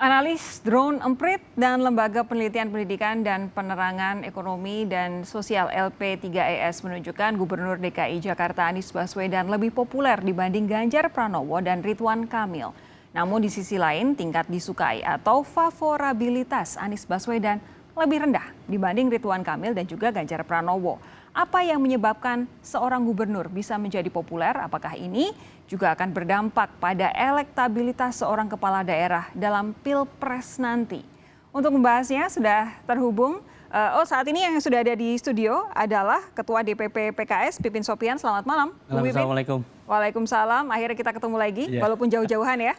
Analis drone emprit dan Lembaga Penelitian Pendidikan dan Penerangan Ekonomi dan Sosial LP3ES menunjukkan Gubernur DKI Jakarta Anies Baswedan lebih populer dibanding Ganjar Pranowo dan Ridwan Kamil. Namun di sisi lain, tingkat disukai atau favorabilitas Anies Baswedan lebih rendah dibanding Ridwan Kamil dan juga Ganjar Pranowo. Apa yang menyebabkan seorang gubernur bisa menjadi populer? Apakah ini juga akan berdampak pada elektabilitas seorang kepala daerah dalam Pilpres nanti? Untuk membahasnya sudah terhubung, saat ini yang sudah ada di studio adalah Ketua DPP PKS Pipin Sopian. Selamat malam. Assalamualaikum. Waalaikumsalam. Akhirnya kita ketemu lagi, walaupun jauh-jauhan ya.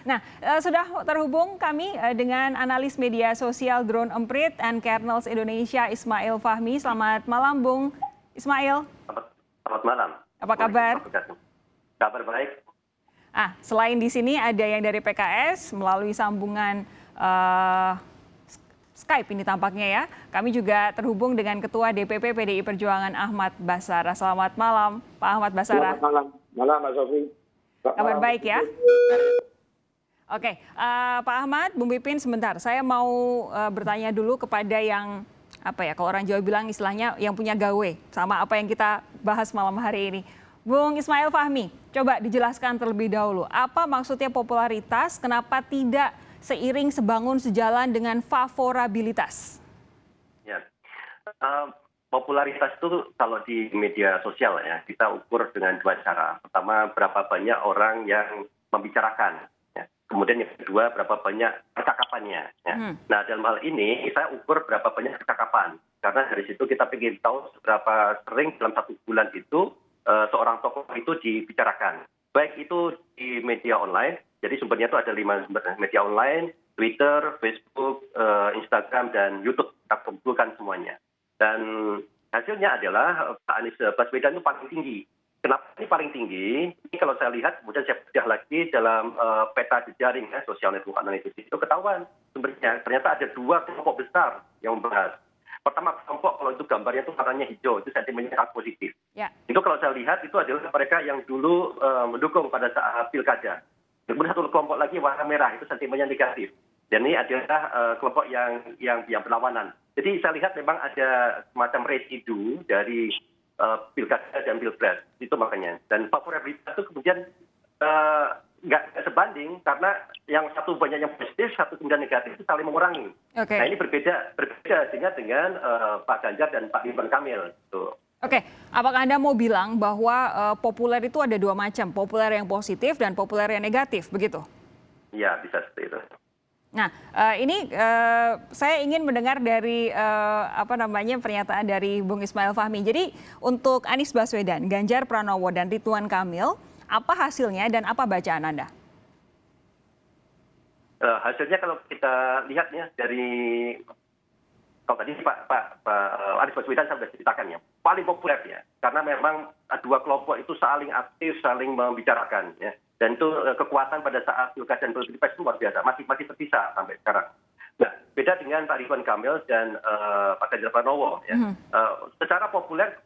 Nah, sudah terhubung kami dengan analis media sosial Drone Emprit and Kernels Indonesia Ismail Fahmi. Selamat malam, Bung Ismail. Selamat malam. Apa kabar? Kabar baik. Selain di sini ada yang dari PKS melalui sambungan Skype ini tampaknya ya. Kami juga terhubung dengan Ketua DPP PDI Perjuangan Ahmad Basara. Selamat malam, Pak Ahmad Basara. Selamat malam, Mas Sofi. Kabar baik ya? Oke, Pak Ahmad, Bung Pipin sebentar. Saya mau bertanya dulu kepada yang, kalau orang Jawa bilang istilahnya yang punya gawe, sama apa yang kita bahas malam hari ini. Bung Ismail Fahmi, coba dijelaskan terlebih dahulu. Apa maksudnya popularitas, kenapa tidak seiring sebangun sejalan dengan favorabilitas? Ya, popularitas itu kalau di media sosial ya, kita ukur dengan dua cara. Pertama, berapa banyak orang yang membicarakan. Kemudian yang kedua, berapa banyak percakapannya. Ya. Nah, dalam hal ini saya ukur berapa banyak percakapan. Karena dari situ kita ingin tahu seberapa sering dalam satu bulan itu seorang tokoh itu dibicarakan. Baik itu di media online, jadi sumbernya itu ada 5 sumber media online, Twitter, Facebook, Instagram, dan YouTube. Kita kumpulkan semuanya. Dan hasilnya adalah Pak Anies Baswedan itu paling tinggi. Kenapa ini paling tinggi? Ini kalau saya lihat, kemudian saya bedah lagi dalam peta jejaring sosial network analysis itu ketahuan sumbernya. Ternyata ada 2 kelompok besar yang membahas. Pertama kelompok kalau itu gambarnya itu warnanya hijau, itu sentimennya sangat positif. Ya. Itu kalau saya lihat itu adalah mereka yang dulu mendukung pada saat pilkada. Kemudian satu kelompok lagi warna merah, itu sentimennya negatif. Dan ini adalah kelompok yang berlawanan. Jadi saya lihat memang ada semacam residu dari pilkada dan pilpres itu makanya, dan favorabilitas itu kemudian nggak sebanding karena yang satu banyak yang positif, satu kemudian negatif itu saling mengurangi. Nah ini berbeda dengan Pak Ganjar dan Pak Ridwan Kamil. Oke, apakah Anda mau bilang bahwa populer itu ada 2 macam, populer yang positif dan populer yang negatif, begitu? Iya, bisa seperti itu. Nah, ini saya ingin mendengar dari pernyataan dari Bung Ismail Fahmi. Jadi untuk Anies Baswedan, Ganjar Pranowo, dan Ridwan Kamil, apa hasilnya dan apa bacaan Anda? Hasilnya kalau kita lihat ya dari kalau tadi Pak Anies Baswedan saya sudah ceritakan ya, paling populer ya, karena memang 2 kelompok itu saling aktif, saling membicarakan ya. Dan itu kekuatan pada saat pilkada dan pilpres itu luar biasa, masih terpisah sampai sekarang. Nah, beda dengan Pak Ridwan Kamil dan Pak Ganjar Pranowo. Ya. Secara populer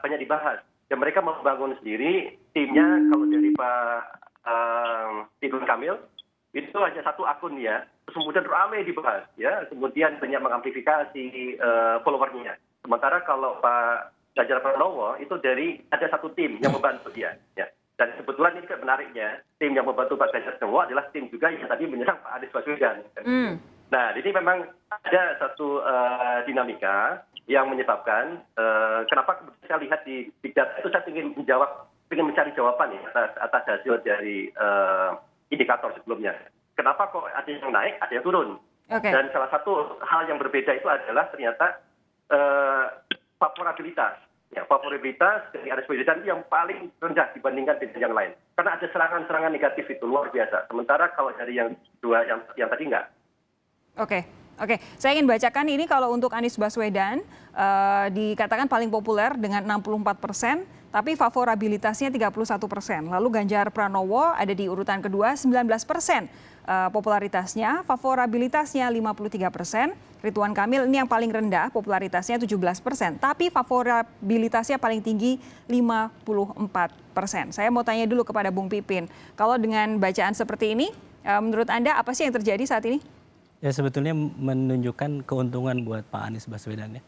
banyak dibahas. Dan mereka membangun sendiri timnya. Kalau dari Pak Ridwan Kamil, itu hanya 1 akun ya. Terus kemudian ramai dibahas. Ya. Kemudian banyak mengamplifikasi followernya. Sementara kalau Pak Ganjar Pranowo, itu ada 1 tim yang membantu dia. Ya. Dan kebetulan ini menariknya, tim yang membantu Pak Ganjar Pranowo adalah tim juga yang tadi menyerang Pak Anies Baswedan. Nah, ini memang ada satu dinamika yang menyebabkan kenapa saya lihat di data itu saya ingin mencari jawaban ya atas hasil dari indikator sebelumnya. Kenapa kok ada yang naik, ada yang turun? Dan salah satu hal yang berbeda itu adalah ternyata favorabilitas. Ya, favorabilitas dari Anies Baswedan itu yang paling rendah dibandingkan dengan yang lain. Karena ada serangan-serangan negatif itu luar biasa. Sementara kalau dari yang 2 yang tadi enggak. Oke. Saya ingin bacakan ini kalau untuk Anies Baswedan dikatakan paling populer dengan 64%, tapi favorabilitasnya 31%. Lalu Ganjar Pranowo ada di urutan kedua 19%. Popularitasnya, favorabilitasnya 53%. Ridwan Kamil ini yang paling rendah, popularitasnya 17%. Tapi favorabilitasnya paling tinggi 54%. Saya mau tanya dulu kepada Bung Pipin, kalau dengan bacaan seperti ini, Menurut Anda apa sih yang terjadi saat ini? Ya sebetulnya menunjukkan keuntungan buat Pak Anies Baswedan ya.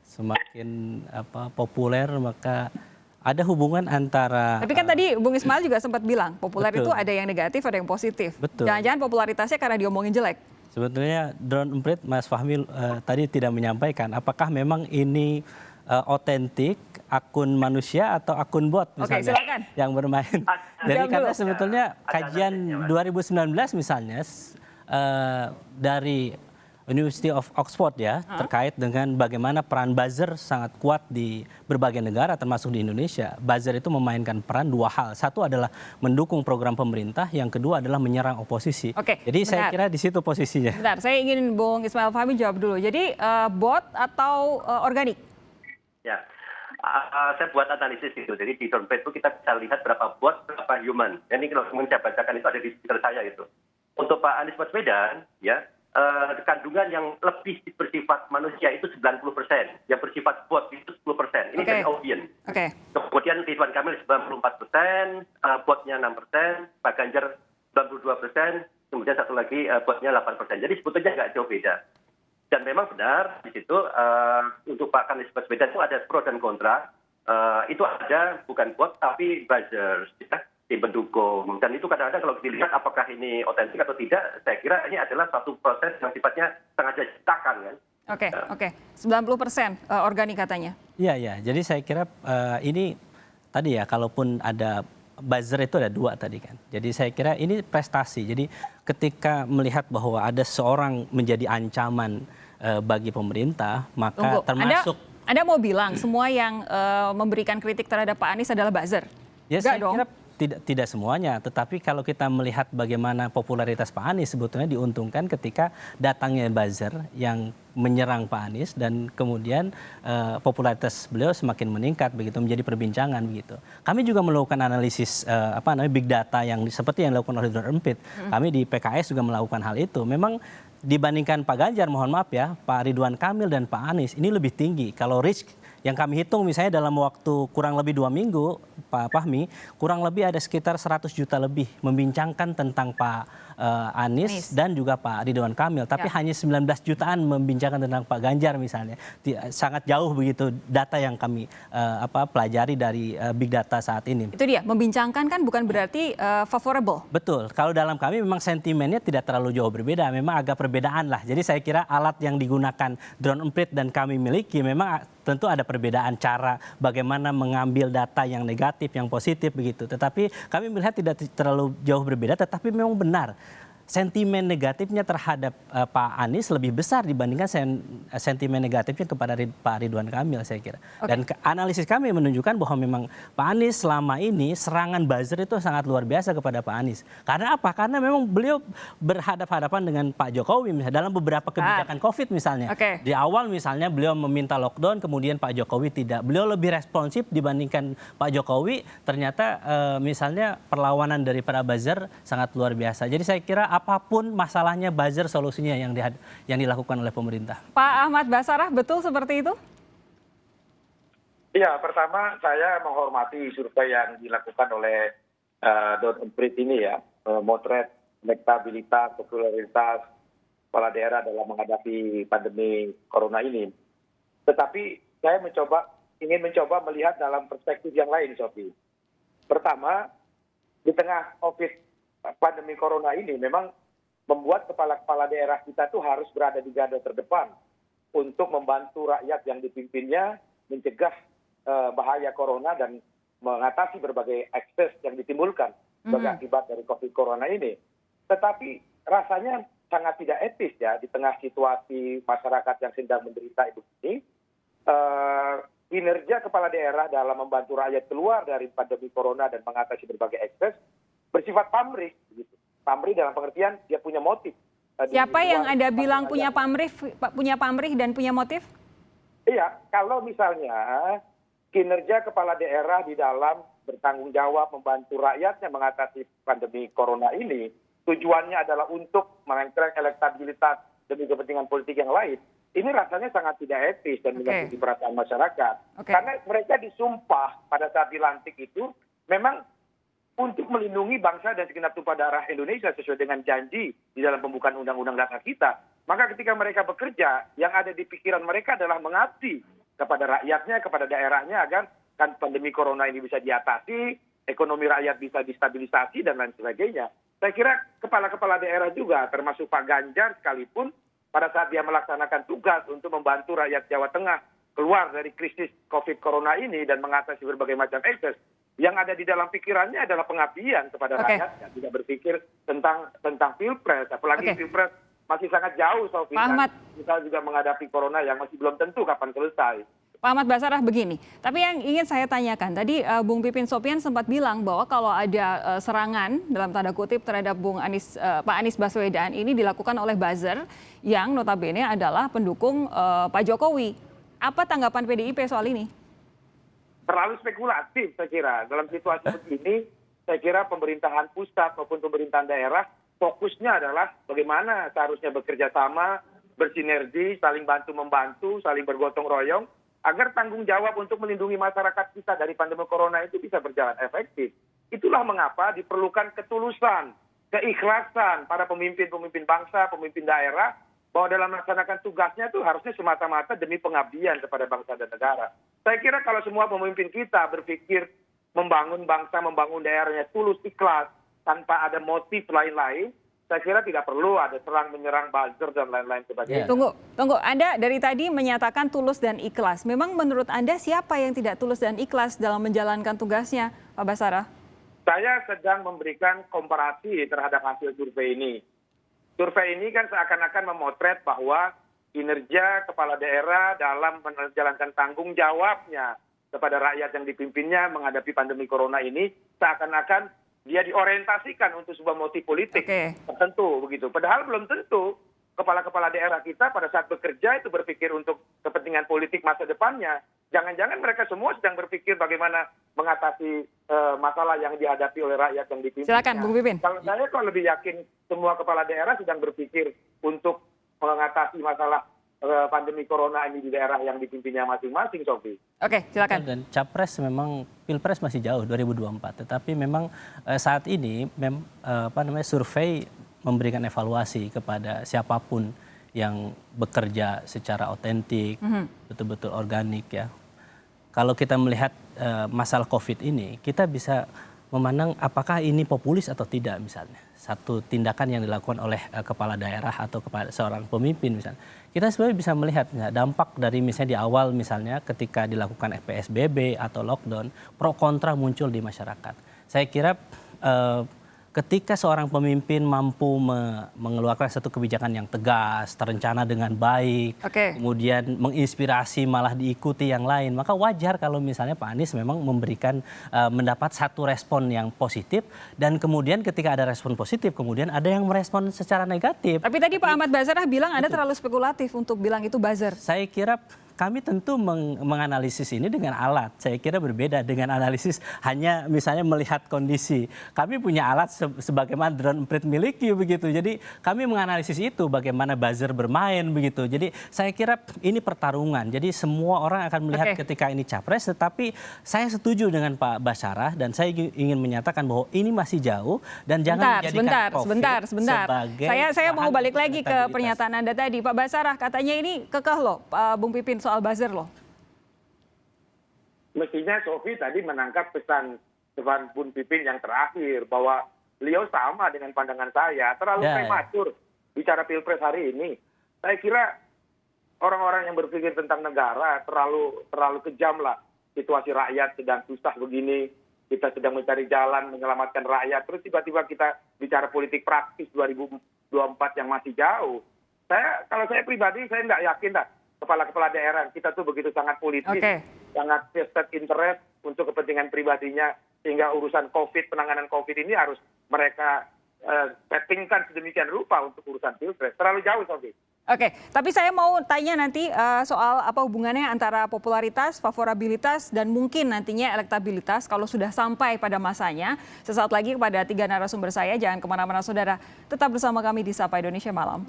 Semakin populer maka ada hubungan antara. Tapi kan tadi Bung Ismail juga sempat bilang populer Betul. itu ada yang negatif, ada yang positif. Betul. Jangan-jangan popularitasnya karena diomongin jelek. Sebetulnya drone emprit Mas Fahmi tadi tidak menyampaikan apakah memang ini otentik akun manusia atau akun bot misalnya silakan. yang bermain. Jadi karena sebetulnya kajian 2019 misalnya dari University of Oxford ya terkait dengan bagaimana peran buzzer sangat kuat di berbagai negara termasuk di Indonesia. Buzzer itu memainkan peran dua hal. Satu adalah mendukung program pemerintah, yang kedua adalah menyerang oposisi. Jadi saya kira di situ posisinya. Bentar, saya ingin Bung Ismail Fahmi jawab dulu. Jadi bot atau organik? Ya, saya buat analisis itu. Jadi di drone emprit itu kita bisa lihat berapa bot, berapa human. Ini kalau saya bacakan itu ada di Twitter saya itu. Untuk Pak Anies Baswedan, ya, kandungan yang lebih bersifat manusia itu 90%, yang bersifat bot itu 10%. Ini dari audiens. Kemudian Ridwan Kamil 94%, botnya 6%, Pak Ganjar 92%, kemudian satu lagi botnya 8%. Jadi sebetulnya nggak jauh beda. Dan memang benar di situ untuk Pak Anies Baswedan itu ada pro dan kontra. Itu ada bukan bot tapi buzzers, ya, di pendukung. Dan itu kadang-kadang kalau dilihat apakah ini otentik atau tidak, saya kira ini adalah suatu proses yang sifatnya sengaja diciptakan kan. Oke. 90% organik katanya. Iya. Jadi saya kira ini tadi ya, kalaupun ada buzzer itu ada dua tadi kan. Jadi saya kira ini prestasi. Jadi ketika melihat bahwa ada seorang menjadi ancaman bagi pemerintah, maka termasuk. Anda mau bilang semua yang memberikan kritik terhadap Pak Anies adalah buzzer? Ya saya kira tidak semuanya, tetapi kalau kita melihat bagaimana popularitas Pak Anies sebetulnya diuntungkan ketika datangnya buzzer yang menyerang Pak Anies dan kemudian popularitas beliau semakin meningkat begitu, menjadi perbincangan begitu. Kami juga melakukan analisis big data yang seperti yang dilakukan oleh drone emprit. Kami di PKS juga melakukan hal itu. Memang dibandingkan Pak Ganjar, mohon maaf ya, Pak Ridwan Kamil dan Pak Anies ini lebih tinggi. Kalau reach yang kami hitung misalnya dalam waktu kurang lebih 2 minggu, Pak Fahmi, kurang lebih ada sekitar 100 juta lebih membincangkan tentang Pak Anies dan juga Pak Ridwan Kamil. Tapi hanya 19 jutaan membincangkan tentang Pak Ganjar misalnya. Sangat jauh begitu data yang kami pelajari dari big data saat ini. Itu dia, membincangkan kan bukan berarti favorable. Betul, kalau dalam kami memang sentimennya tidak terlalu jauh berbeda, memang agak perbedaan lah. Jadi saya kira alat yang digunakan drone emprit dan kami miliki memang tentu ada perbedaan cara bagaimana mengambil data yang negatif, yang positif begitu. Tetapi kami melihat tidak terlalu jauh berbeda, tetapi memang benar. Sentimen negatifnya terhadap Pak Anies lebih besar dibandingkan sentimen negatifnya kepada Pak Ridwan Kamil saya kira. Dan analisis kami menunjukkan bahwa memang Pak Anies selama ini serangan buzzer itu sangat luar biasa kepada Pak Anies. Karena apa? Karena memang beliau berhadapan-hadapan dengan Pak Jokowi misalnya dalam beberapa kebijakan COVID misalnya. Di awal misalnya beliau meminta lockdown, kemudian Pak Jokowi tidak. Beliau lebih responsif dibandingkan Pak Jokowi. Ternyata misalnya perlawanan dari para buzzer sangat luar biasa. Jadi saya kira apapun masalahnya buzzer solusinya yang dilakukan oleh pemerintah. Pak Ahmad Basarah, betul seperti itu? Iya, pertama saya menghormati survei yang dilakukan oleh drone emprit ini ya, motret elektabilitas, popularitas kepala daerah dalam menghadapi pandemi corona ini. Tetapi saya ingin mencoba melihat dalam perspektif yang lain, Sophie. Pertama, di tengah COVID pandemi corona ini memang membuat kepala-kepala daerah kita tuh harus berada di garda terdepan untuk membantu rakyat yang dipimpinnya mencegah bahaya corona dan mengatasi berbagai ekses yang ditimbulkan sebagai akibat dari COVID corona ini. Tetapi rasanya sangat tidak etis ya di tengah situasi masyarakat yang sedang menderita ini. Kinerja kepala daerah dalam membantu rakyat keluar dari pandemi corona dan mengatasi berbagai ekses bersifat pamrih, begitu. Pamrih dalam pengertian dia punya motif. Siapa yang Anda bilang punya pamrih dan punya motif? Iya, kalau misalnya kinerja kepala daerah di dalam bertanggung jawab membantu rakyatnya mengatasi pandemi corona ini, tujuannya adalah untuk mengangkat elektabilitas demi kepentingan politik yang lain. Ini rasanya sangat tidak etis dan menyakiti perasaan masyarakat. Karena mereka disumpah pada saat dilantik itu memang untuk melindungi bangsa dan segenap tumpah darah Indonesia sesuai dengan janji di dalam pembukaan Undang-Undang Dasar kita. Maka ketika mereka bekerja, yang ada di pikiran mereka adalah mengabdi kepada rakyatnya, kepada daerahnya agar kan pandemi corona ini bisa diatasi, ekonomi rakyat bisa distabilisasi dan lain sebagainya. Saya kira kepala-kepala daerah juga, termasuk Pak Ganjar sekalipun, pada saat dia melaksanakan tugas untuk membantu rakyat Jawa Tengah keluar dari krisis COVID corona ini dan mengatasi berbagai macam ekses, yang ada di dalam pikirannya adalah pengabdian kepada rakyat, tidak berpikir tentang pilpres, apalagi pilpres masih sangat jauh, Sofi. Kita juga menghadapi corona yang masih belum tentu kapan selesai. Pak Ahmad Basarah begini, tapi yang ingin saya tanyakan, tadi Bung Pipin Sopian sempat bilang bahwa kalau ada serangan dalam tanda kutip terhadap Pak Anies Baswedan ini dilakukan oleh buzzer yang notabene adalah pendukung Pak Jokowi. Apa tanggapan PDIP soal ini? Terlalu spekulatif saya kira. Dalam situasi begini, saya kira pemerintahan pusat maupun pemerintahan daerah fokusnya adalah bagaimana seharusnya bekerja sama, bersinergi, saling bantu-membantu, saling bergotong royong, agar tanggung jawab untuk melindungi masyarakat kita dari pandemi corona itu bisa berjalan efektif. Itulah mengapa diperlukan ketulusan, keikhlasan para pemimpin-pemimpin bangsa, pemimpin daerah, bahwa dalam melaksanakan tugasnya itu harusnya semata-mata demi pengabdian kepada bangsa dan negara. Saya kira kalau semua pemimpin kita berpikir membangun bangsa, membangun daerahnya tulus ikhlas, tanpa ada motif lain-lain, saya kira tidak perlu ada serang-menyerang buzzer dan lain-lain sebagainya. Tunggu. Anda dari tadi menyatakan tulus dan ikhlas. Memang menurut Anda siapa yang tidak tulus dan ikhlas dalam menjalankan tugasnya, Pak Basarah? Saya sedang memberikan komparasi terhadap hasil survei ini. Survei ini kan seakan-akan memotret bahwa kinerja kepala daerah dalam menjalankan tanggung jawabnya kepada rakyat yang dipimpinnya menghadapi pandemi corona ini seakan-akan dia diorientasikan untuk sebuah motif politik tertentu begitu. Padahal belum tentu kepala-kepala daerah kita pada saat bekerja itu berpikir untuk kepentingan politik masa depannya. Jangan-jangan mereka semua sedang berpikir bagaimana mengatasi masalah yang dihadapi oleh rakyat yang dipimpin. Silakan, Bung Pipin. Kalau saya kok lebih yakin semua kepala daerah sedang berpikir untuk mengatasi masalah pandemi corona ini di daerah yang dipimpinnya masing-masing, Sofi. Oke, silakan. Dan capres memang pilpres masih jauh 2024, tetapi memang saat ini survei memberikan evaluasi kepada siapapun yang bekerja secara otentik, betul-betul organik ya. Kalau kita melihat masalah COVID ini, kita bisa memandang apakah ini populis atau tidak misalnya. Satu tindakan yang dilakukan oleh kepala daerah atau kepada seorang pemimpin misalnya. Kita sebenarnya bisa melihat dampak dari misalnya di awal misalnya ketika dilakukan PSBB atau lockdown, pro kontra muncul di masyarakat. Saya kira ketika seorang pemimpin mampu mengeluarkan satu kebijakan yang tegas, terencana dengan baik, kemudian menginspirasi malah diikuti yang lain, maka wajar kalau misalnya Pak Anies memang mendapat satu respon yang positif, dan kemudian ketika ada respon positif, kemudian ada yang merespon secara negatif. Tapi tadi Pak Ahmad Basarah bilang Anda terlalu spekulatif untuk bilang itu buzzer. Saya kira kami tentu menganalisis ini dengan alat. Saya kira berbeda dengan analisis hanya misalnya melihat kondisi. Kami punya alat sebagaimana drone emprit miliki begitu. Jadi kami menganalisis itu bagaimana buzzer bermain begitu. Jadi saya kira ini pertarungan. Jadi semua orang akan melihat ketika ini capres. Tetapi saya setuju dengan Pak Basarah dan saya ingin menyatakan bahwa ini masih jauh dan jangan menjadikan COVID sebagai saya mau balik lagi ke pernyataan Anda tadi. Pak Basarah katanya ini kekeh loh, Bung Pipin, soal buzzer loh. Mestinya Sofi tadi menangkap pesan Bung Pipin yang terakhir bahwa beliau sama dengan pandangan saya, terlalu prematur bicara pilpres hari ini. Saya kira orang-orang yang berpikir tentang negara terlalu kejam lah. Situasi rakyat sedang susah begini, kita sedang mencari jalan menyelamatkan rakyat, terus tiba-tiba kita bicara politik praktis 2024 yang masih jauh. Kalau saya pribadi, saya nggak yakin dah kepala-kepala daerah kita tuh begitu sangat politis, sangat vested interest untuk kepentingan pribadinya, sehingga urusan COVID, penanganan COVID ini harus mereka settingkan sedemikian rupa untuk urusan pilpres. Terlalu jauh, Sofi. Tapi saya mau tanya nanti soal apa hubungannya antara popularitas, favorabilitas, dan mungkin nantinya elektabilitas kalau sudah sampai pada masanya. Sesaat lagi kepada 3 narasumber saya, jangan kemana-mana saudara. Tetap bersama kami di Sapa Indonesia Malam.